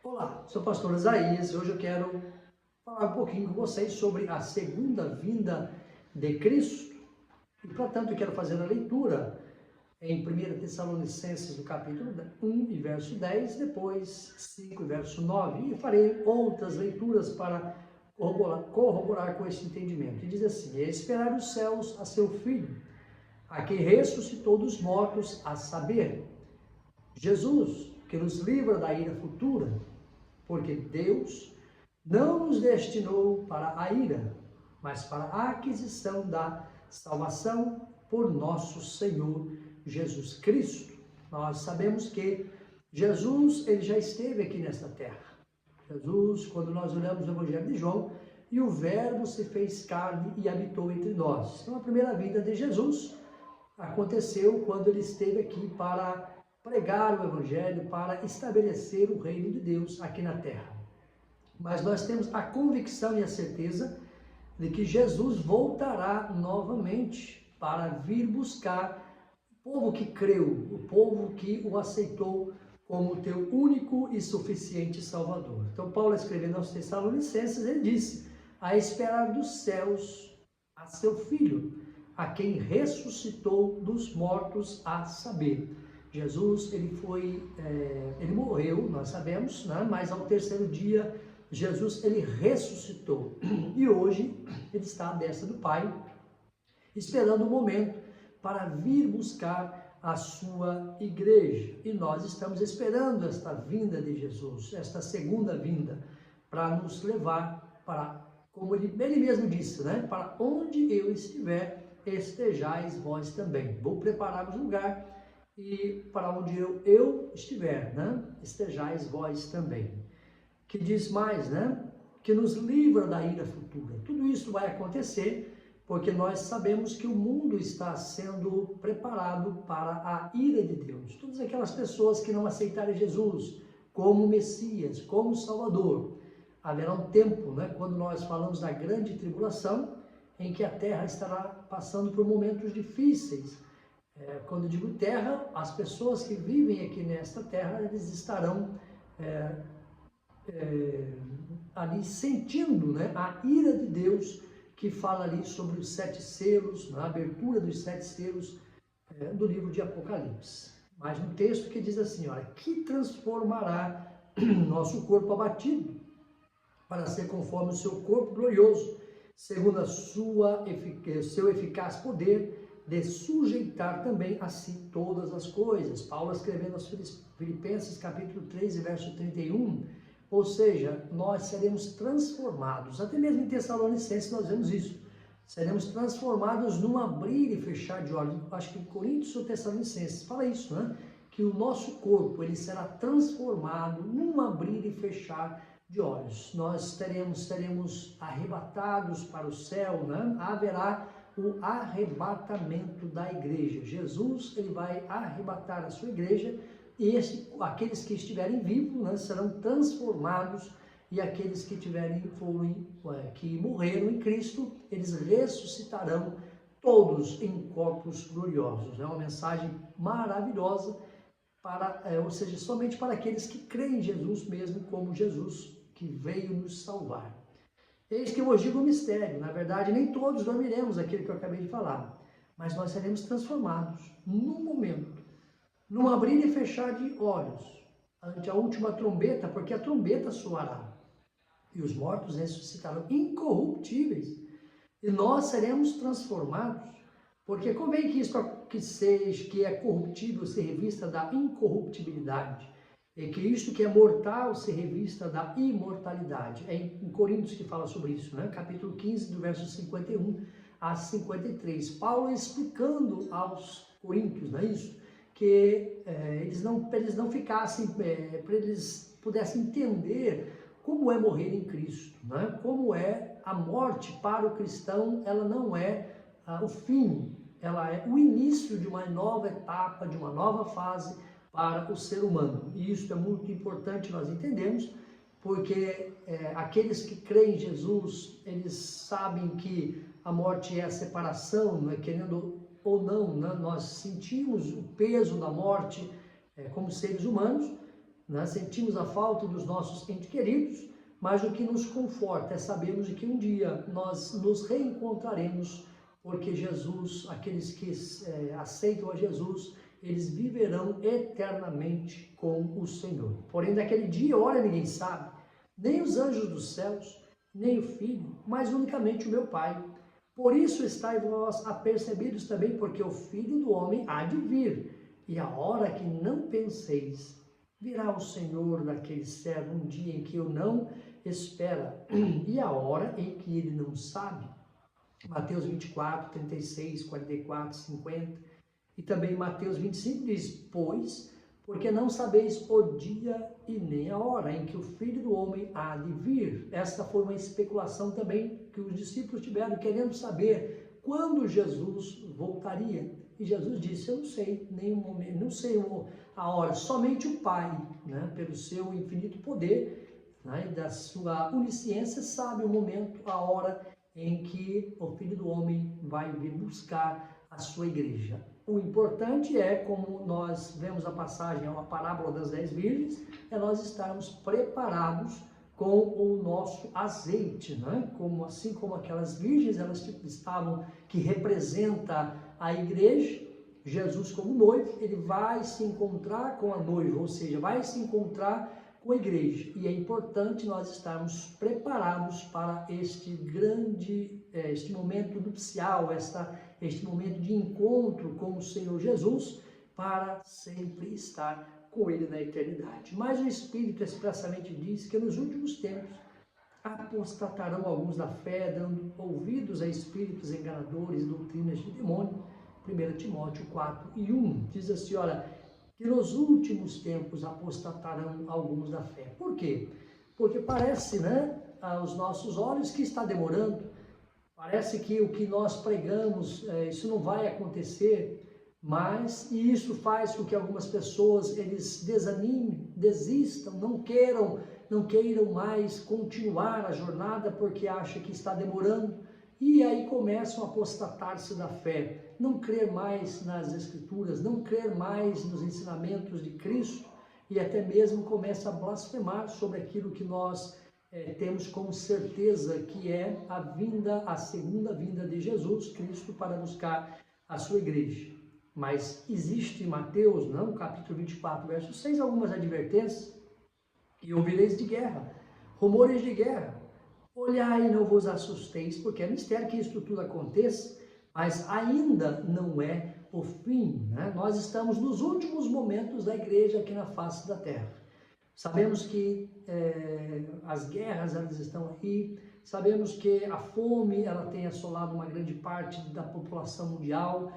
Olá, sou o pastor Isaías e hoje eu quero falar um pouquinho com vocês sobre a segunda vinda de Cristo. E, portanto, eu quero fazer a leitura em 1 Tessalonicenses, do capítulo 1 e verso 10, depois 5 e verso 9, e farei outras leituras para corroborar com esse entendimento. E diz assim: "E esperar os céus a seu Filho, a quem ressuscitou dos mortos, a saber, Jesus, que nos livra da ira futura, porque Deus não nos destinou para a ira, mas para a aquisição da salvação por nosso Senhor Jesus Cristo." Nós sabemos que Jesus, ele já esteve aqui nesta terra. Jesus, quando nós olhamos o Evangelho de João, e o Verbo se fez carne e habitou entre nós. Então, a primeira vinda de Jesus aconteceu quando ele esteve aqui para pregar o Evangelho, para estabelecer o reino de Deus aqui na terra. Mas nós temos a convicção e a certeza de que Jesus voltará novamente para vir buscar o povo que creu, o povo que o aceitou como teu único e suficiente Salvador. Então, Paulo, escrevendo aos Tessalonicenses, ele disse: "A esperar dos céus a seu Filho, a quem ressuscitou dos mortos, a saber." Jesus, ele morreu, nós sabemos, né? Mas ao terceiro dia, Jesus, ele ressuscitou. E hoje, ele está à destra do Pai, esperando o momento para vir buscar a sua igreja. E nós estamos esperando esta vinda de Jesus, esta segunda vinda, para nos levar para, como ele mesmo disse, né? "Para onde eu estiver, estejais vós também." Vou preparar o lugar e para onde eu estiver, né? Estejais vós também. Que diz mais, né? Que nos livra da ira futura. Tudo isso vai acontecer porque nós sabemos que o mundo está sendo preparado para a ira de Deus. Todas aquelas pessoas que não aceitarem Jesus como Messias, como Salvador. Haverá um tempo, né, quando nós falamos da grande tribulação, em que a terra estará passando por momentos difíceis. Quando eu digo terra, as pessoas que vivem aqui nesta terra, eles estarão ali sentindo, né, a ira de Deus, que fala ali sobre os 7 selos, na abertura dos 7 selos do livro de Apocalipse. Mas um texto que diz assim, olha, que transformará nosso corpo abatido, para ser conforme o seu corpo glorioso, segundo seu eficaz poder, de sujeitar também a si todas as coisas. Paulo, escrevendo aos Filipenses, capítulo 3, verso 31, ou seja, nós seremos transformados. Até mesmo em Tessalonicenses nós vemos isso. Seremos transformados num abrir e fechar de olhos. Acho que em Coríntios ou Tessalonicenses fala isso, né? Que o nosso corpo, ele será transformado num abrir e fechar de olhos. Nós seremos arrebatados para o céu, né? Haverá o arrebatamento da igreja. Jesus, ele vai arrebatar a sua igreja e aqueles que estiverem vivos, né, serão transformados, e aqueles que que morreram em Cristo, eles ressuscitarão todos em corpos gloriosos. É uma mensagem maravilhosa ou seja, somente para aqueles que creem em Jesus mesmo, como Jesus que veio nos salvar. Eis que eu vos digo um mistério. Na verdade, nem todos dormiremos, aquilo que eu acabei de falar, mas nós seremos transformados num momento, num abrir e fechar de olhos, ante a última trombeta, porque a trombeta soará, e os mortos ressuscitarão incorruptíveis, e nós seremos transformados, porque convém que isto que é corruptível se revista da incorruptibilidade, e que isto que é mortal se revista da imortalidade. É em Coríntios que fala sobre isso, né? Capítulo 15, do verso 51 a 53. Paulo explicando aos coríntios, não é isso? Que eles não ficassem, para eles pudessem entender como é morrer em Cristo, né? Como é a morte para o cristão. Ela não é o fim, ela é o início de uma nova etapa, de uma nova fase para o ser humano. E isso é muito importante nós entendermos, porque aqueles que creem em Jesus, eles sabem que a morte é a separação, né? Querendo ou não, né? Nós sentimos o peso da morte como seres humanos, Nós sentimos a falta dos nossos entes queridos, mas o que nos conforta é sabermos de que um dia nós nos reencontraremos, porque Jesus, aqueles que aceitam a Jesus, eles viverão eternamente com o Senhor. Porém, daquele dia, ora, ninguém sabe, nem os anjos dos céus, nem o Filho, mas unicamente o meu Pai. Por isso estáis vós apercebidos também, porque o Filho do Homem há de vir, e a hora que não penseis, virá o Senhor daquele servo um dia em que eu não espera, e a hora em que ele não sabe. Mateus 24, 36, 44, 50, e também Mateus 25 diz, pois, porque não sabeis o dia e nem a hora em que o Filho do Homem há de vir. Esta foi uma especulação também que os discípulos tiveram, querendo saber quando Jesus voltaria. E Jesus disse, eu não sei nem o momento, não sei a hora, somente o Pai, né, pelo seu infinito poder, né, e da sua onisciência, sabe o momento, a hora em que o Filho do Homem vai vir buscar a sua igreja. O importante é, como nós vemos a passagem, é uma parábola das 10 virgens, é nós estarmos preparados com o nosso azeite, né? Assim como aquelas virgens, elas estavam, que representa a igreja, Jesus como noivo, ele vai se encontrar com a noiva, ou seja, vai se encontrar com a igreja. E é importante nós estarmos preparados para este grande, este momento nupcial, este momento de encontro com o Senhor Jesus, para sempre estar com Ele na eternidade. Mas o Espírito expressamente diz que nos últimos tempos apostatarão alguns da fé, dando ouvidos a espíritos enganadores, doutrinas de demônio. 1 Timóteo 4 e 1 diz assim, olha, que nos últimos tempos apostatarão alguns da fé. Por quê? Porque parece, né, aos nossos olhos que está demorando, parece que o que nós pregamos, isso não vai acontecer, mas e isso faz com que algumas pessoas eles desanimem, desistam, não queiram mais continuar a jornada porque acham que está demorando, e aí começam a apostatar-se da fé, não crer mais nas Escrituras, não crer mais nos ensinamentos de Cristo, e até mesmo começa a blasfemar sobre aquilo que nós temos como certeza, que é a segunda vinda de Jesus Cristo para buscar a sua igreja. Mas existe em Mateus, não, capítulo 24, verso 6, algumas advertências, e ouvireis de guerra, rumores de guerra, olhai e não vos assusteis, porque é mistério que isso tudo aconteça, mas ainda não é o fim, né? Nós estamos nos últimos momentos da igreja aqui na face da terra. Sabemos que as guerras elas estão aí, sabemos que a fome ela tem assolado uma grande parte da população mundial,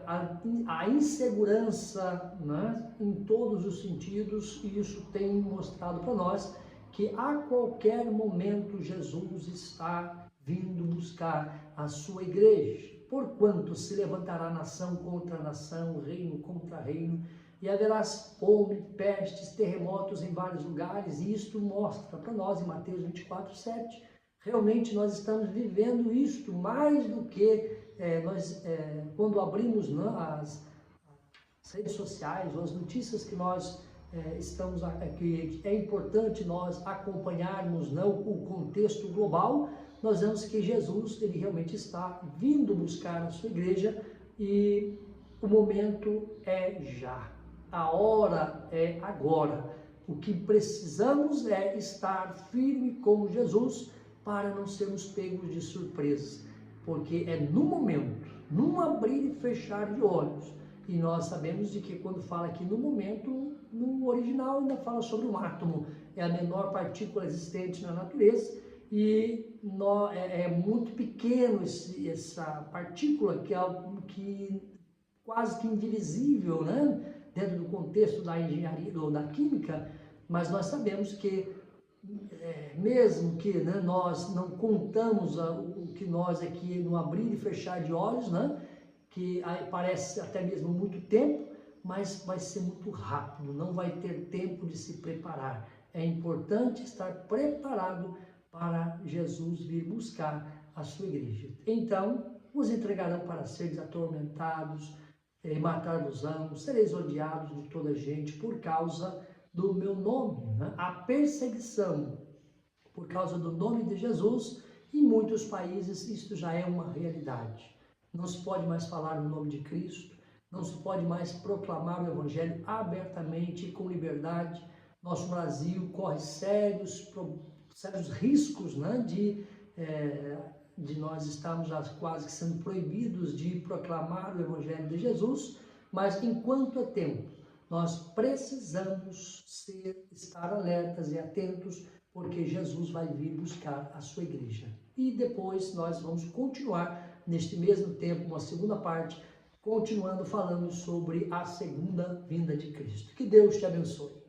a insegurança, né, em todos os sentidos, e isso tem mostrado para nós que a qualquer momento Jesus está vindo buscar a sua igreja, porquanto se levantará nação contra nação, reino contra reino, e haverá fome, pestes, terremotos em vários lugares, e isto mostra para nós em Mateus 24, 7, realmente nós estamos vivendo isto mais do que quando abrimos, né, as redes sociais, ou as notícias que nós estamos aqui, é importante nós acompanharmos, não, o contexto global. Nós vemos que Jesus, ele realmente está vindo buscar a sua igreja, e o momento é já, a hora é agora. O que precisamos é estar firme com Jesus para não sermos pegos de surpresa, porque é no momento, num abrir e fechar de olhos. E nós sabemos de que quando fala aqui no momento, no original ainda fala sobre um átomo, é a menor partícula existente na natureza, e é muito pequeno essa partícula, que é algo que quase que indivisível, né, dentro do contexto da engenharia ou da química, mas nós sabemos que mesmo que, né, nós não contamos o que nós aqui no abrir e fechar de olhos, né, que parece até mesmo muito tempo, mas vai ser muito rápido, não vai ter tempo de se preparar. É importante estar preparado para Jesus vir buscar a sua igreja. Então, os entregarão para seres atormentados, matar-vos-ão, sereis odiados de toda gente por causa do meu nome, né? A perseguição por causa do nome de Jesus, em muitos países isso já é uma realidade. Não se pode mais falar no nome de Cristo, não se pode mais proclamar o Evangelho abertamente e com liberdade. Nosso Brasil corre sérios riscos, né, de nós estarmos já quase que sendo proibidos de proclamar o Evangelho de Jesus, mas enquanto é tempo, nós precisamos estar alertas e atentos, porque Jesus vai vir buscar a sua igreja. E depois nós vamos continuar neste mesmo tempo, uma segunda parte, continuando falando sobre a segunda vinda de Cristo. Que Deus te abençoe.